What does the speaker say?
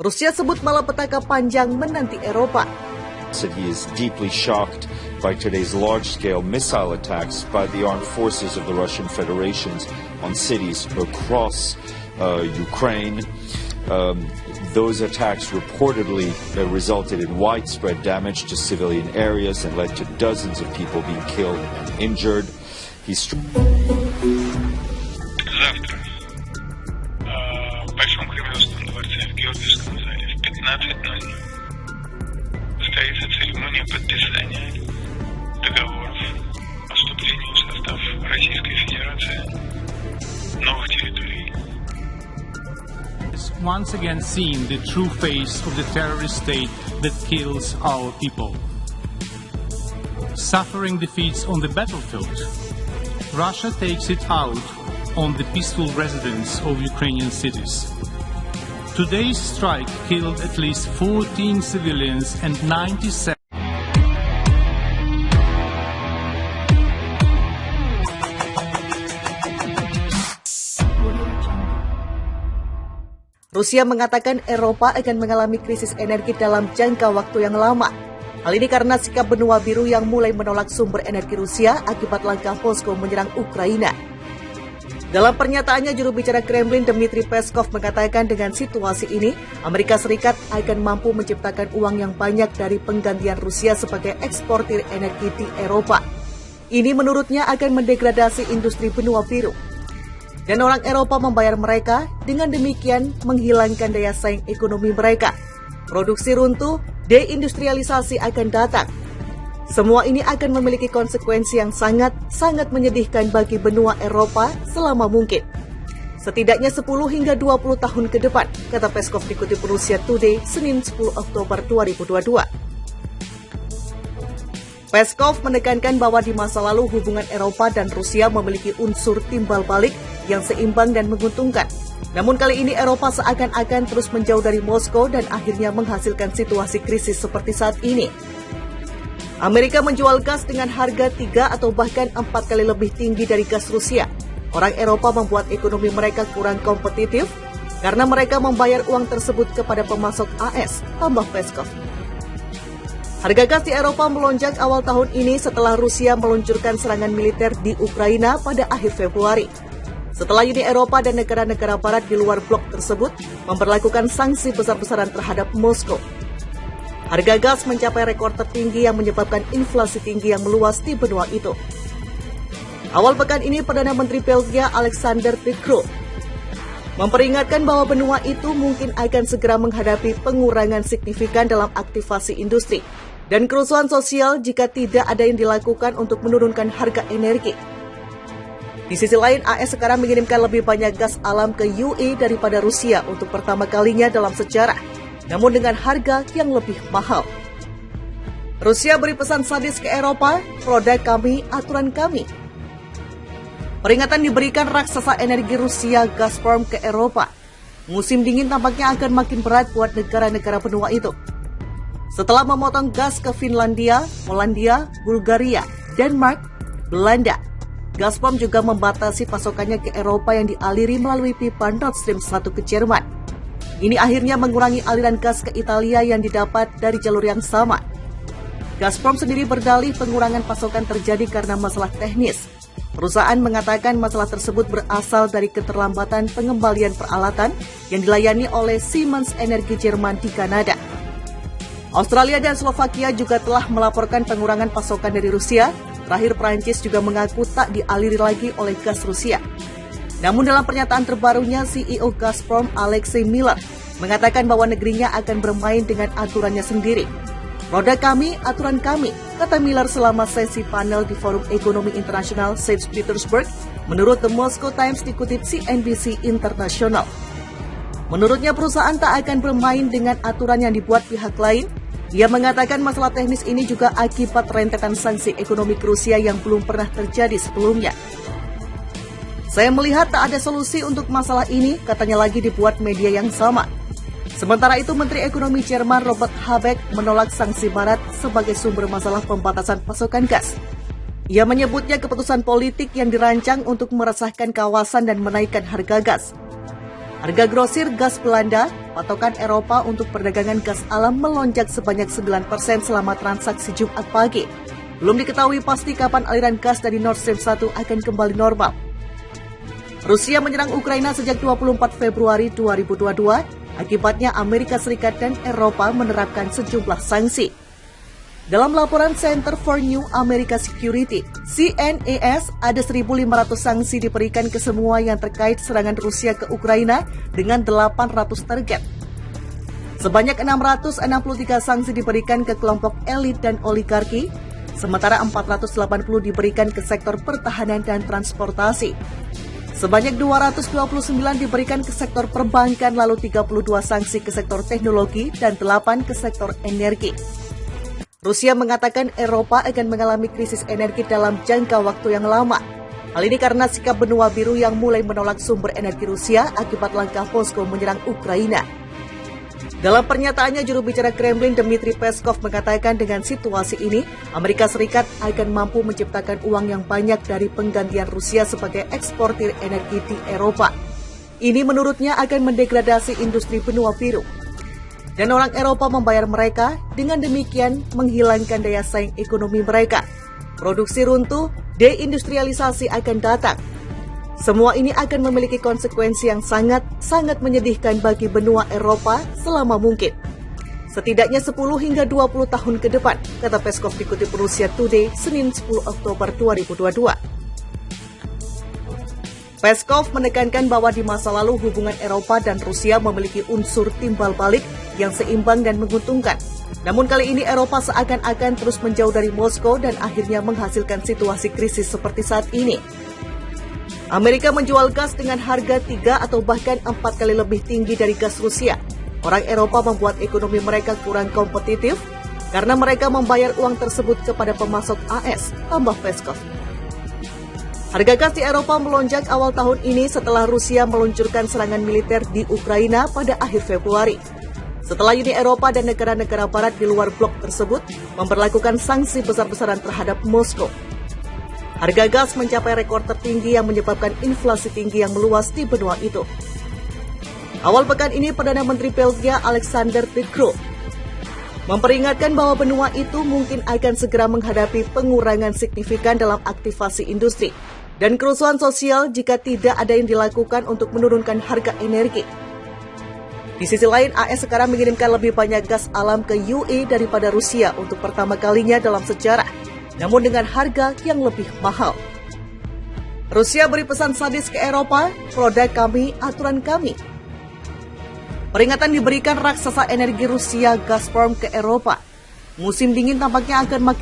Rusia sebut malapetaka panjang menanti Eropa. He is deeply shocked by today's large-scale missile attacks by the armed forces of the Russian Federation on cities across Ukraine. Those attacks reportedly resulted in widespread damage to civilian areas and led to dozens of people being killed and injured. Завтра в Большом Кремлевском дворце в Георгиевском зале в 15:00 состоится церемония подписания договоров о вступлении в состав Российской Федерации новых территорий. Once again seen the true face of the terrorist state that kills our people. Suffering defeats on the battlefield, Russia takes it out on the peaceful residents of Ukrainian cities. Today's strike killed at least 14 civilians and 97. Rusia mengatakan Eropa akan mengalami krisis energi dalam jangka waktu yang lama. Hal ini karena sikap benua biru yang mulai menolak sumber energi Rusia akibat langkah Moskow menyerang Ukraina. Dalam pernyataannya, juru bicara Kremlin Dmitry Peskov mengatakan dengan situasi ini, Amerika Serikat akan mampu menciptakan uang yang banyak dari penggantian Rusia sebagai eksportir energi di Eropa. Ini menurutnya akan mendegradasi industri benua biru. Dan orang Eropa membayar mereka, dengan demikian menghilangkan daya saing ekonomi mereka. Produksi runtuh, deindustrialisasi akan datang. Semua ini akan memiliki konsekuensi yang sangat menyedihkan bagi benua Eropa selama mungkin. Setidaknya 10 hingga 20 tahun ke depan, kata Peskov dikutip Russia Today, Senin 10 Oktober 2022. Peskov menekankan bahwa di masa lalu hubungan Eropa dan Rusia memiliki unsur timbal balik yang seimbang dan menguntungkan. Namun kali ini Eropa seakan-akan terus menjauh dari Moskow dan akhirnya menghasilkan situasi krisis seperti saat ini. Amerika menjual gas dengan harga 3 atau bahkan 4 kali lebih tinggi dari gas Rusia. Orang Eropa membuat ekonomi mereka kurang kompetitif karena mereka membayar uang tersebut kepada pemasok AS, tambah Peskov. Harga gas di Eropa melonjak awal tahun ini setelah Rusia meluncurkan serangan militer di Ukraina pada akhir Februari. Setelah Uni Eropa dan negara-negara barat di luar blok tersebut memperlakukan sanksi besar-besaran terhadap Moskow. Harga gas mencapai rekor tertinggi yang menyebabkan inflasi tinggi yang meluas di benua itu. Awal pekan ini, Perdana Menteri Belgia Alexander De Croo memperingatkan bahwa benua itu mungkin akan segera menghadapi pengurangan signifikan dalam aktivasi industri dan kerusuhan sosial jika tidak ada yang dilakukan untuk menurunkan harga energi. Di sisi lain, AS sekarang mengirimkan lebih banyak gas alam ke UE daripada Rusia untuk pertama kalinya dalam sejarah, namun dengan harga yang lebih mahal. Rusia beri pesan sadis ke Eropa, produk kami, aturan kami. Peringatan diberikan raksasa energi Rusia Gazprom ke Eropa. Musim dingin tampaknya akan makin berat buat negara-negara benua itu. Setelah memotong gas ke Finlandia, Polandia, Bulgaria, Denmark, Belanda, Gazprom juga membatasi pasokannya ke Eropa yang dialiri melalui pipa Nord Stream 1 ke Jerman. Ini akhirnya mengurangi aliran gas ke Italia yang didapat dari jalur yang sama. Gazprom sendiri berdalih pengurangan pasokan terjadi karena masalah teknis. Perusahaan mengatakan masalah tersebut berasal dari keterlambatan pengembalian peralatan yang dilayani oleh Siemens Energi Jerman di Kanada. Australia dan Slovakia juga telah melaporkan pengurangan pasokan dari Rusia. Terakhir, Prancis juga mengaku tak dialiri lagi oleh gas Rusia. Namun dalam pernyataan terbarunya, CEO Gazprom Alexei Miller mengatakan bahwa negerinya akan bermain dengan aturannya sendiri. Produk kami, aturan kami, kata Miller selama sesi panel di Forum Ekonomi Internasional St. Petersburg, menurut The Moscow Times dikutip CNBC International. Menurutnya perusahaan tak akan bermain dengan aturan yang dibuat pihak lain. Ia mengatakan masalah teknis ini juga akibat rentetan sanksi ekonomi ke Rusia yang belum pernah terjadi sebelumnya. Saya melihat tak ada solusi untuk masalah ini, katanya lagi dibuat media yang sama. Sementara itu, Menteri Ekonomi Jerman Robert Habeck menolak sanksi Barat sebagai sumber masalah pembatasan pasokan gas. Ia menyebutnya keputusan politik yang dirancang untuk meresahkan kawasan dan menaikkan harga gas. Harga grosir gas Belanda, patokan Eropa untuk perdagangan gas alam melonjak sebanyak 9% selama transaksi Jumat pagi. Belum diketahui pasti kapan aliran gas dari Nord Stream 1 akan kembali normal. Rusia menyerang Ukraina sejak 24 Februari 2022, akibatnya Amerika Serikat dan Eropa menerapkan sejumlah sanksi. Dalam laporan Center for New America Security, CNAS, ada 1.500 sanksi diberikan ke semua yang terkait serangan Rusia ke Ukraina dengan 800 target. Sebanyak 663 sanksi diberikan ke kelompok elit dan oligarki, sementara 480 diberikan ke sektor pertahanan dan transportasi. Sebanyak 229 diberikan ke sektor perbankan, lalu 32 sanksi ke sektor teknologi dan 8 ke sektor energi. Rusia mengatakan Eropa akan mengalami krisis energi dalam jangka waktu yang lama. Hal ini karena sikap benua biru yang mulai menolak sumber energi Rusia akibat langkah Moskow menyerang Ukraina. Dalam pernyataannya, juru bicara Kremlin Dmitry Peskov mengatakan dengan situasi ini, Amerika Serikat akan mampu menciptakan uang yang banyak dari penggantian Rusia sebagai eksportir energi di Eropa. Ini menurutnya akan mendegradasi industri benua biru. Dan orang Eropa membayar mereka, dengan demikian menghilangkan daya saing ekonomi mereka. Produksi runtuh, deindustrialisasi akan datang. Semua ini akan memiliki konsekuensi yang sangat menyedihkan bagi benua Eropa selama mungkin. Setidaknya 10 hingga 20 tahun ke depan, kata Peskov dikutip Russia Today, Senin 10 Oktober 2022. Peskov menekankan bahwa di masa lalu hubungan Eropa dan Rusia memiliki unsur timbal balik yang seimbang dan menguntungkan. Namun kali ini Eropa seakan-akan terus menjauh dari Moskow dan akhirnya menghasilkan situasi krisis seperti saat ini. Amerika menjual gas dengan harga 3 atau bahkan 4 kali lebih tinggi dari gas Rusia. Orang Eropa membuat ekonomi mereka kurang kompetitif karena mereka membayar uang tersebut kepada pemasok AS, tambah Peskov. Harga gas di Eropa melonjak awal tahun ini setelah Rusia meluncurkan serangan militer di Ukraina pada akhir Februari. Setelah Uni Eropa dan negara-negara barat di luar blok tersebut memberlakukan sanksi besar-besaran terhadap Moskow. Harga gas mencapai rekor tertinggi yang menyebabkan inflasi tinggi yang meluas di benua itu. Awal pekan ini, Perdana Menteri Belgia Alexander De Croo memperingatkan bahwa benua itu mungkin akan segera menghadapi pengurangan signifikan dalam aktivasi industri dan kerusuhan sosial jika tidak ada yang dilakukan untuk menurunkan harga energi. Di sisi lain, AS sekarang mengirimkan lebih banyak gas alam ke UE daripada Rusia untuk pertama kalinya dalam sejarah, namun dengan harga yang lebih mahal. Rusia beri pesan sadis ke Eropa, produk kami, aturan kami. Peringatan diberikan raksasa energi Rusia Gazprom ke Eropa. Musim dingin tampaknya akan makin